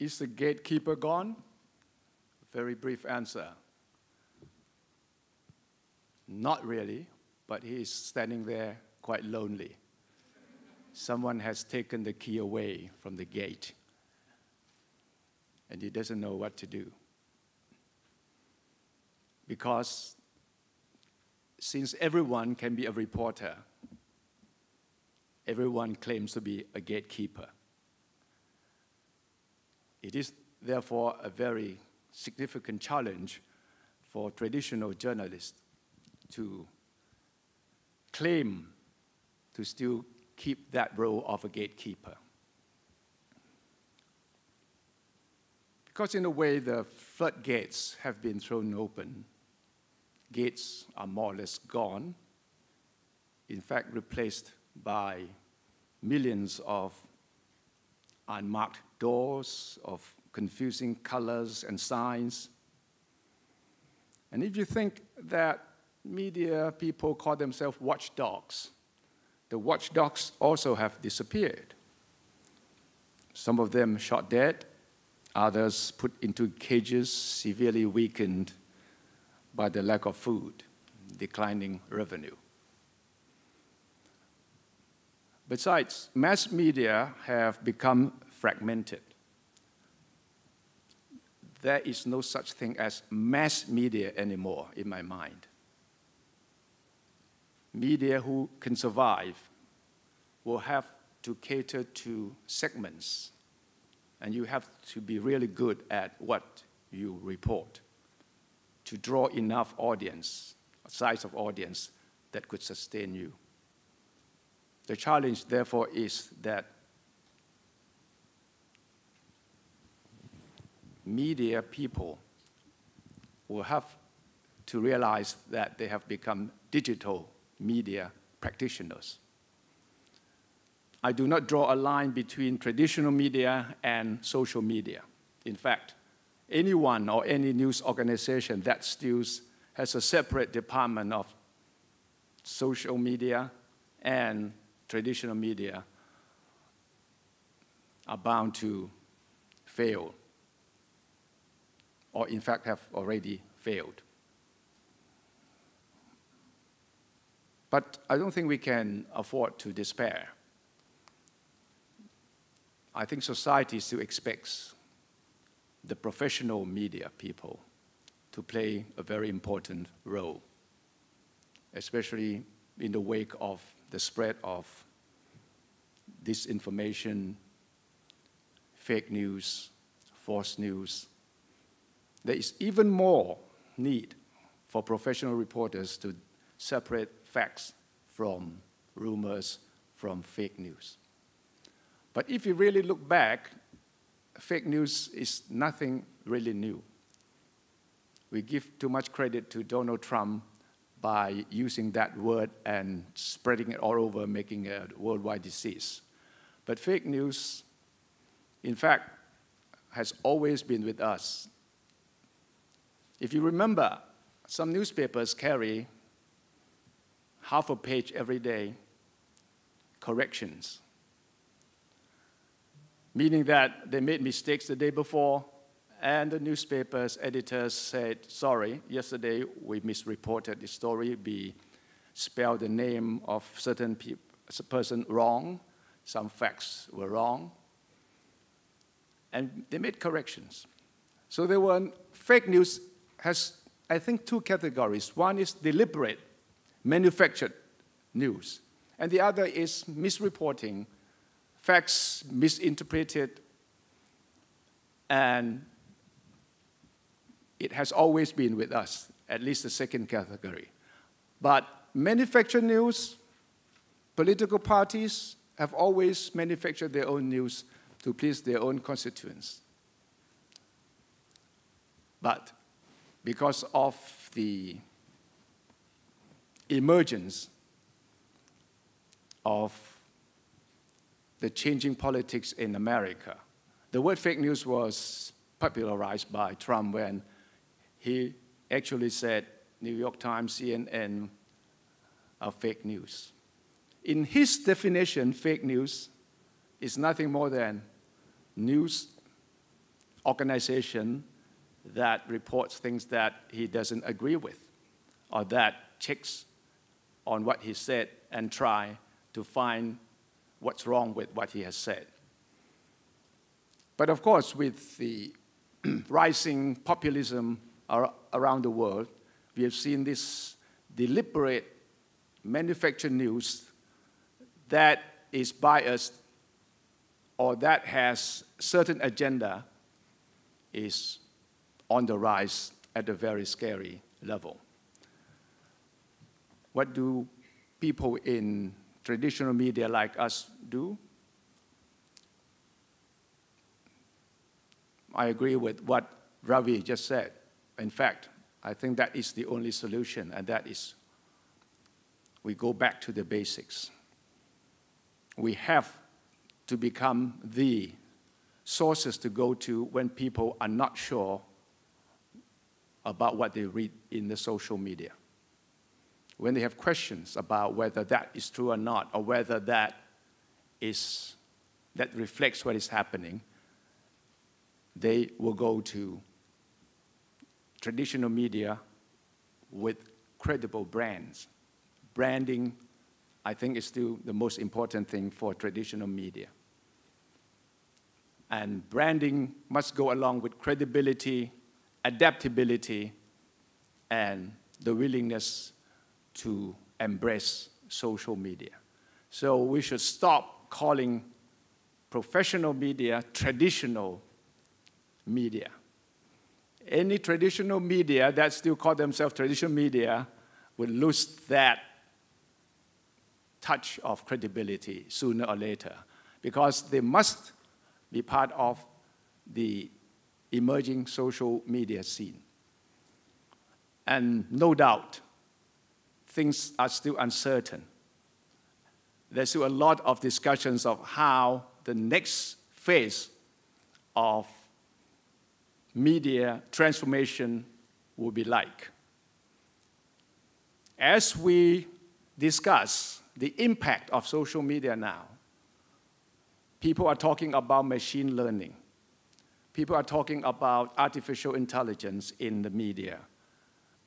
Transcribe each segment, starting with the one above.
Is the gatekeeper gone? Very brief answer. Not really, but he is standing there quite lonely. Someone has taken the key away from the gate, and he doesn't know what to do. Because since everyone can be a reporter, everyone claims to be a gatekeeper. It is therefore a very significant challenge for traditional journalists to claim to still keep that role of a gatekeeper. Because in a way, the floodgates have been thrown open. Gates are more or less gone, in fact replaced by millions of unmarked doors, of confusing colors and signs. And if you think that media people call themselves watchdogs, the watchdogs also have disappeared. Some of them shot dead, others put into cages severely weakened by the lack of food, declining revenue. Besides, mass media have become fragmented. There is no such thing as mass media anymore in my mind. Media who can survive will have to cater to segments, and you have to be really good at what you report to draw enough audience, a size of audience that could sustain you. The challenge, therefore, is that media people will have to realize that they have become digital media practitioners. I do not draw a line between traditional media and social media. In fact, anyone or any news organization that still has a separate department of social media and traditional media are bound to fail, or in fact have already failed. But I don't think we can afford to despair. I think society still expects the professional media people to play a very important role, especially in the wake of the spread of disinformation, fake news, false news. There is even more need for professional reporters to separate facts from rumors, from fake news. But if you really look back, fake news is nothing really new. We give too much credit to Donald Trump by using that word and spreading it all over, making it a worldwide disease. But fake news, in fact, has always been with us. If you remember, some newspapers carry half a page every day, corrections, meaning that they made mistakes the day before, and the newspaper's editors said, sorry, yesterday we misreported the story, we spelled the name of certain person wrong, some facts were wrong, and they made corrections. So there were, fake news has, I think, two categories. One is deliberate, manufactured news, and the other is misreporting, facts misinterpreted, and it has always been with us, at least the second category. But manufactured news, political parties have always manufactured their own news to please their own constituents. But because of the emergence of the changing politics in America, the word fake news was popularized by Trump when he actually said New York Times, CNN are fake news. In his definition, fake news is nothing more than news organization that reports things that he doesn't agree with, or that checks on what he said and try to find what's wrong with what he has said. But of course, with the rising populism around the world, we have seen this deliberate manufactured news that is biased or that has certain agenda is on the rise at a very scary level. What do people in traditional media like us do? I agree with what Ravi just said. In fact, I think that is the only solution, and that is we go back to the basics. We have to become the sources to go to when people are not sure about what they read in the social media. When they have questions about whether that is true or not, or whether that reflects what is happening, they will go to traditional media with credible brands. Branding, I think, is still the most important thing for traditional media. And branding must go along with credibility, adaptability, and the willingness to embrace social media. So we should stop calling professional media traditional media. Any traditional media that still call themselves traditional media will lose that touch of credibility sooner or later, because they must be part of the emerging social media scene. And no doubt, things are still uncertain. There's still a lot of discussions of how the next phase of media transformation will be like. As we discuss the impact of social media now, people are talking about machine learning. People are talking about artificial intelligence in the media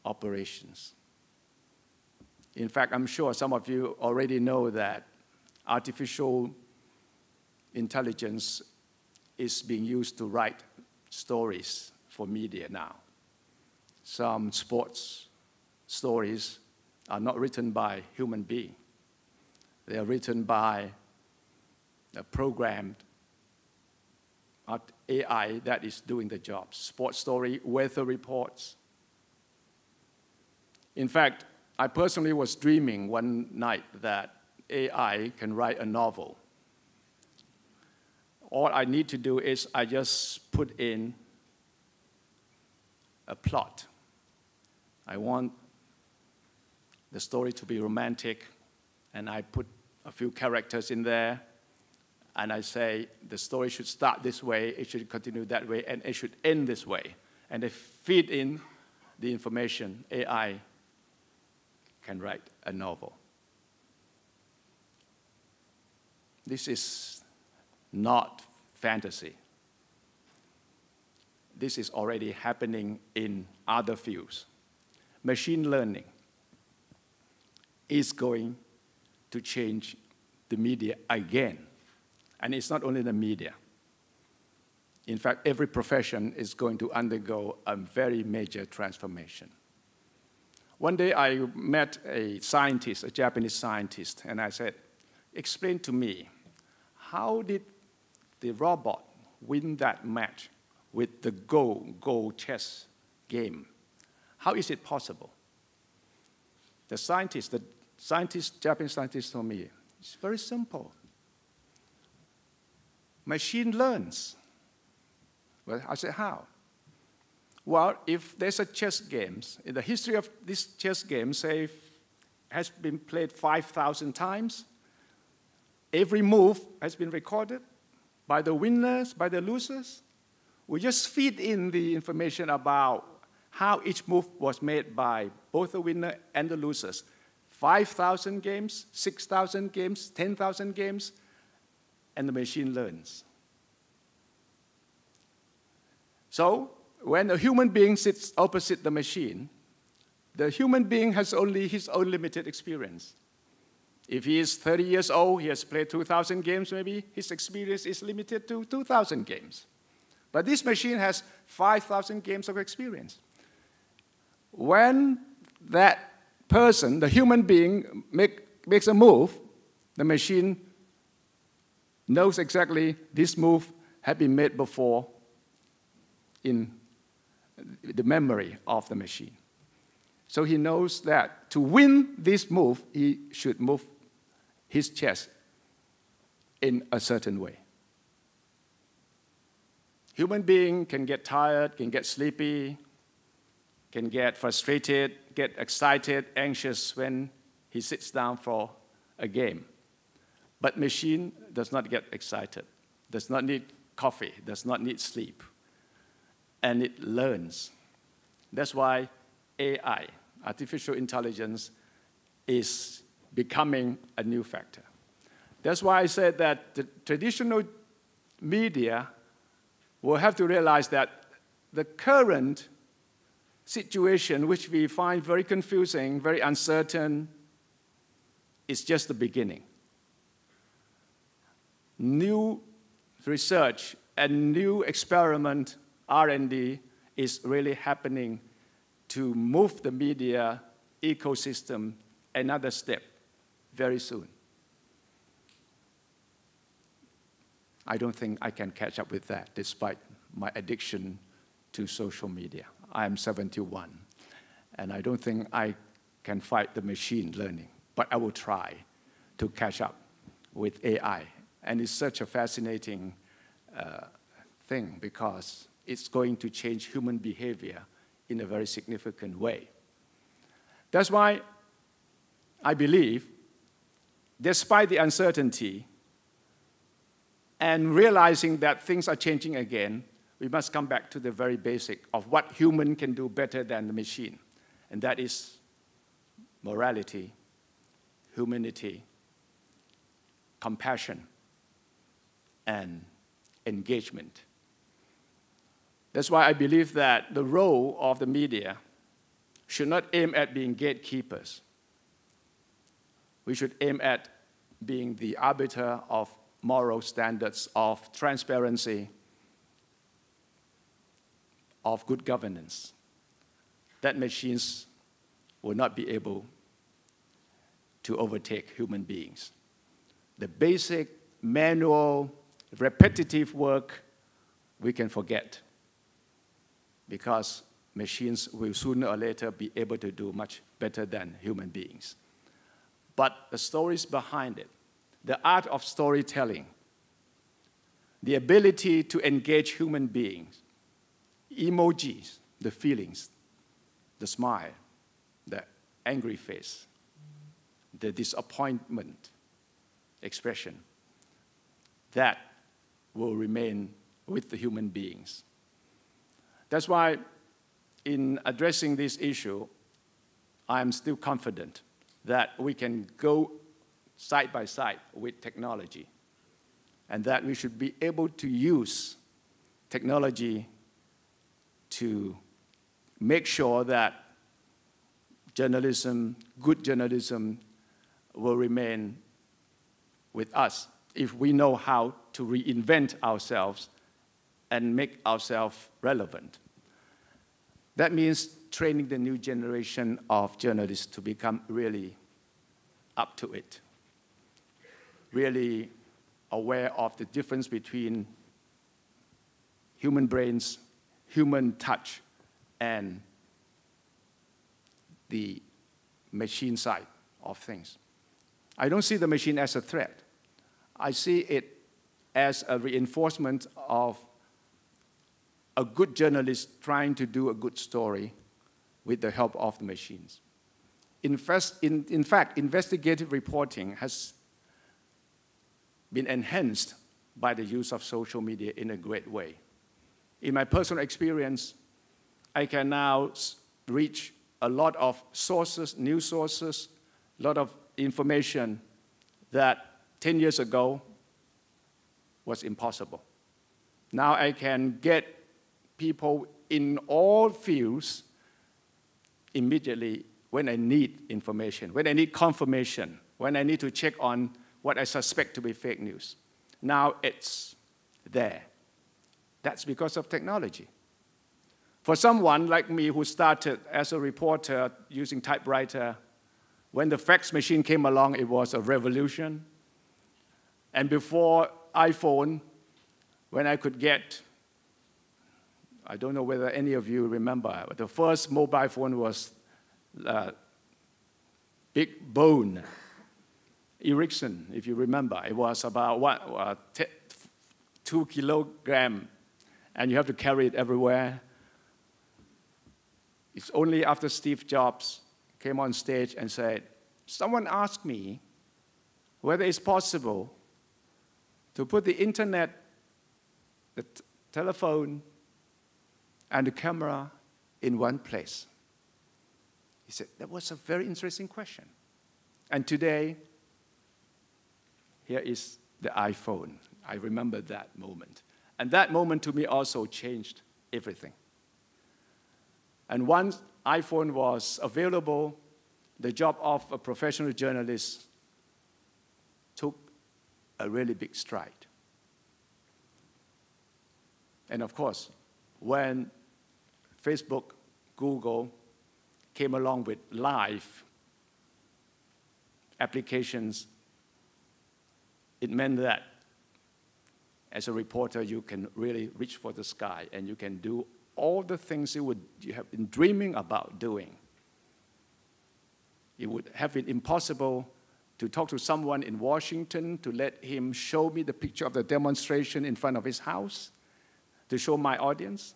operations. In fact, I'm sure some of you already know that artificial intelligence is being used to write stories for media now. Some sports stories are not written by human beings. They are written by a programmed AI that is doing the job. Sports story, weather reports. In fact, I personally was dreaming one night that AI can write a novel. All I need to do is I just put in a plot. I want the story to be romantic, and I put a few characters in there, and I say the story should start this way, it should continue that way, and it should end this way. And they feed in the information. AI can write a novel. This is not fantasy. This is already happening in other fields. Machine learning is going to change the media again. And it's not only the media. In fact, every profession is going to undergo a very major transformation. One day I met a scientist, a Japanese scientist, and I said, explain to me, how did the robot win that match with the Go chess game? How is it possible? The Japanese scientist told me, it's very simple. Machine learns. Well, I said, how? Well, if there's a chess game, in the history of this chess game, say, has been played 5,000 times, every move has been recorded by the winners, by the losers. We just feed in the information about how each move was made by both the winner and the losers. 5,000 games, 6,000 games, 10,000 games, and the machine learns. So when a human being sits opposite the machine, the human being has only his own limited experience. If he is 30 years old, he has played 2,000 games maybe, his experience is limited to 2,000 games. But this machine has 5,000 games of experience. When that person, the human being, makes a move, the machine knows exactly this move had been made before in the memory of the machine. So he knows that to win this move, he should move his chess in a certain way. Human being can get tired, can get sleepy, can get frustrated, get excited, anxious when he sits down for a game. But machine does not get excited, does not need coffee, does not need sleep. And it learns. That's why AI, artificial intelligence, is becoming a new factor. That's why I said that the traditional media will have to realize that the current situation, which we find very confusing, very uncertain, is just the beginning. New research and new experiment, R&D, is really happening to move the media ecosystem another step very soon. I don't think I can catch up with that despite my addiction to social media. I am 71, and I don't think I can fight the machine learning, but I will try to catch up with AI. And it's such a fascinating thing because it's going to change human behavior in a very significant way. That's why I believe, despite the uncertainty and realizing that things are changing again, we must come back to the very basic of what human can do better than the machine, and that is morality, humanity, compassion, and engagement. That's why I believe that the role of the media should not aim at being gatekeepers. We should aim at being the arbiter of moral standards, of transparency, of good governance, that machines will not be able to overtake human beings. The basic, manual, repetitive work we can forget because machines will sooner or later be able to do much better than human beings. But the stories behind it, the art of storytelling, the ability to engage human beings, emojis, the feelings, the smile, the angry face, the disappointment expression, that will remain with the human beings. That's why in addressing this issue, I'm still confident that we can go side by side with technology and that we should be able to use technology to make sure that journalism, good journalism, will remain with us if we know how to reinvent ourselves and make ourselves relevant. That means training the new generation of journalists to become really up to it, really aware of the difference between human brains, human touch, and the machine side of things. I don't see the machine as a threat. I see it as a reinforcement of a good journalist trying to do a good story with the help of the machines. In fact, investigative reporting has been enhanced by the use of social media in a great way. In my personal experience, I can now reach a lot of sources, news sources, a lot of information that 10 years ago was impossible. Now I can get people in all fields immediately when I need information, when I need confirmation, when I need to check on what I suspect to be fake news. Now it's there. That's because of technology. For someone like me who started as a reporter using typewriter, when the fax machine came along, it was a revolution. And before iPhone, when I could get, I don't know whether any of you remember, but the first mobile phone was Big Bone, Ericsson, if you remember. It was about 2 kilograms, and you have to carry it everywhere. It's only after Steve Jobs came on stage and said, someone asked me whether it's possible to put the internet, the telephone, and the camera in one place. He said, that was a very interesting question. And today, here is the iPhone. I remember that moment. And that moment to me also changed everything. And once iPhone was available, the job of a professional journalist took a really big stride. And of course, when Facebook, Google came along with live applications, it meant that as a reporter, you can really reach for the sky and you can do all the things you have been dreaming about doing. It would have been impossible to talk to someone in Washington, to let him show me the picture of the demonstration in front of his house, to show my audience.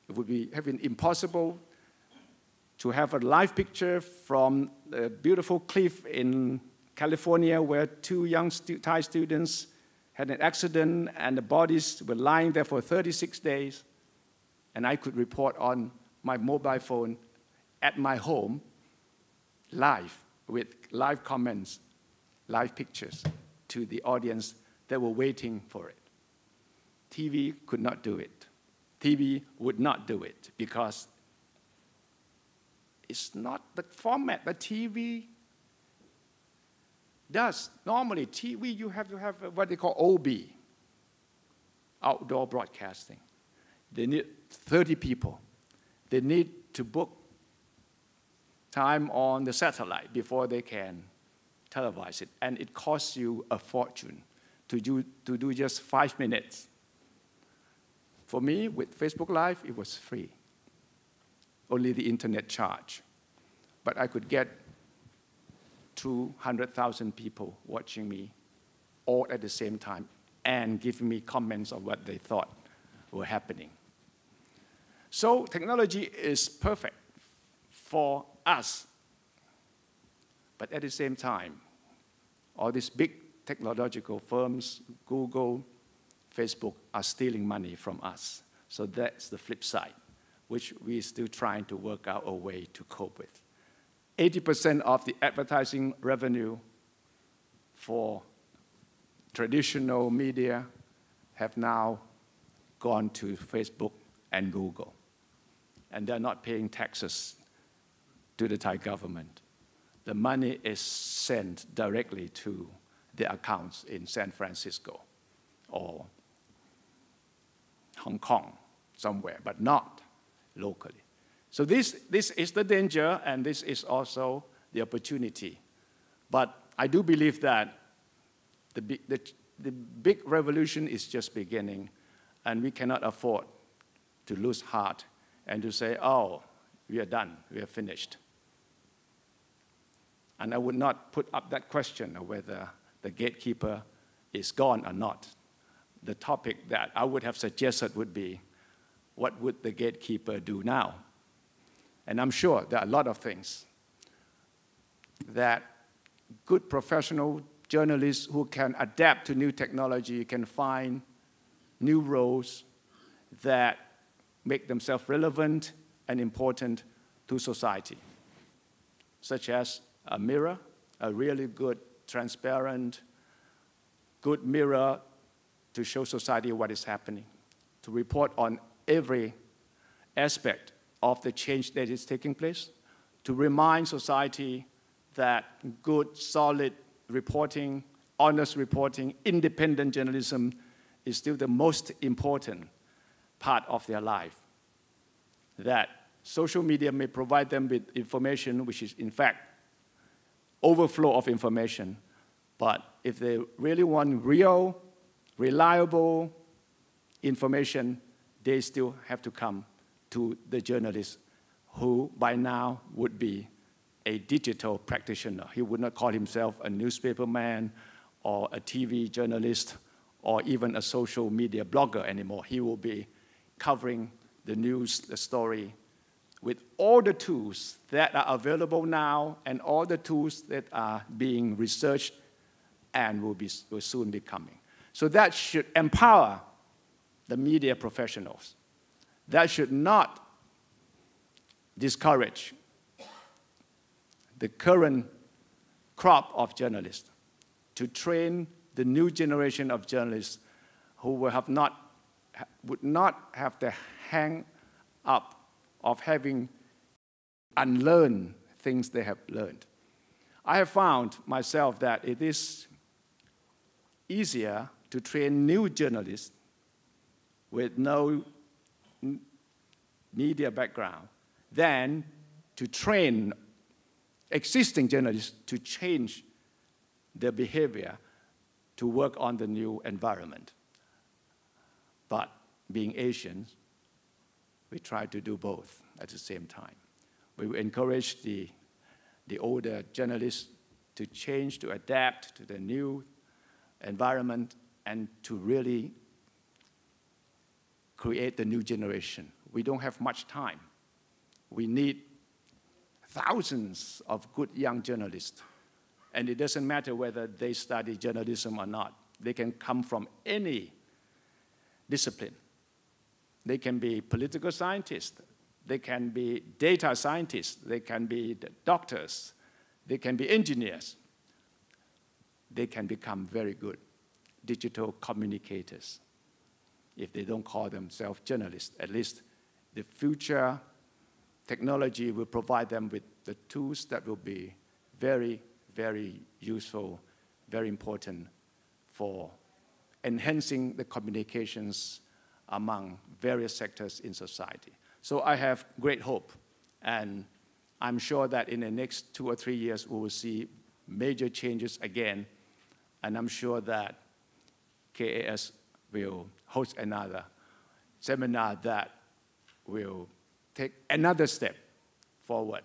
It would have been impossible to have a live picture from the beautiful cliff in California where 2 young Thai students had an accident and the bodies were lying there for 36 days. And I could report on my mobile phone at my home, live, with live comments, live pictures to the audience that were waiting for it. TV could not do it. TV would not do it because it's not the format that TV does. Normally, TV, you have to have what they call OB, outdoor broadcasting. They need 30 people. They need to book time on the satellite before they can televise it. And it costs you a fortune to do just 5 minutes. For me, with Facebook Live, it was free. Only the internet charge. But I could get 200,000 people watching me all at the same time and giving me comments on what they thought were happening. So technology is perfect for us. But at the same time, all these big technological firms, Google, Facebook, are stealing money from us. So that's the flip side, which we're still trying to work out a way to cope with. 80% of the advertising revenue for traditional media have now gone to Facebook and Google. And they're not paying taxes to the Thai government. The money is sent directly to their accounts in San Francisco or Hong Kong somewhere, but not locally. So this is the danger, and this is also the opportunity. But I do believe that the big revolution is just beginning, and we cannot afford to lose heart and to say, oh, we are done, we are finished. And I would not put up that question of whether the gatekeeper is gone or not. The topic that I would have suggested would be, what would the gatekeeper do now? And I'm sure there are a lot of things that good professional journalists who can adapt to new technology can find new roles that make themselves relevant and important to society, such as a mirror, a really good, transparent, good mirror to show society what is happening, to report on every aspect of the change that is taking place, to remind society that good, solid reporting, honest reporting, independent journalism is still the most important part of their life. That social media may provide them with information which is, in fact, overflow of information. But if they really want real, reliable information, they still have to come to the journalist who by now would be a digital practitioner. He would not call himself a newspaper man or a TV journalist or even a social media blogger anymore. He will be covering the news, the story, with all the tools that are available now and all the tools that are being researched and will soon be coming. So that should empower the media professionals. That should not discourage the current crop of journalists to train the new generation of journalists who would not have the hang up of having unlearned things they have learned. I have found myself that it is easier to train new journalists with no media background than to train existing journalists to change their behavior to work on the new environment. But being Asians, we try to do both at the same time. We will encourage the older journalists to change, to adapt to the new environment, and to really create the new generation. We don't have much time. We need thousands of good young journalists. And it doesn't matter whether they study journalism or not. They can come from any discipline. They can be political scientists. They can be data scientists. They can be doctors. They can be engineers. They can become very good digital communicators if they don't call themselves journalists. At least the future technology will provide them with the tools that will be very, very useful, very important for enhancing the communications among various sectors in society. So I have great hope, and I'm sure that in the next 2 or 3 years we will see major changes again, and I'm sure that KAS will host another seminar that will take another step forward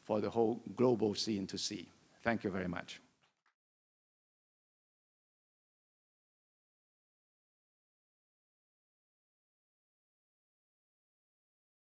for the whole global scene to see. Thank you very much.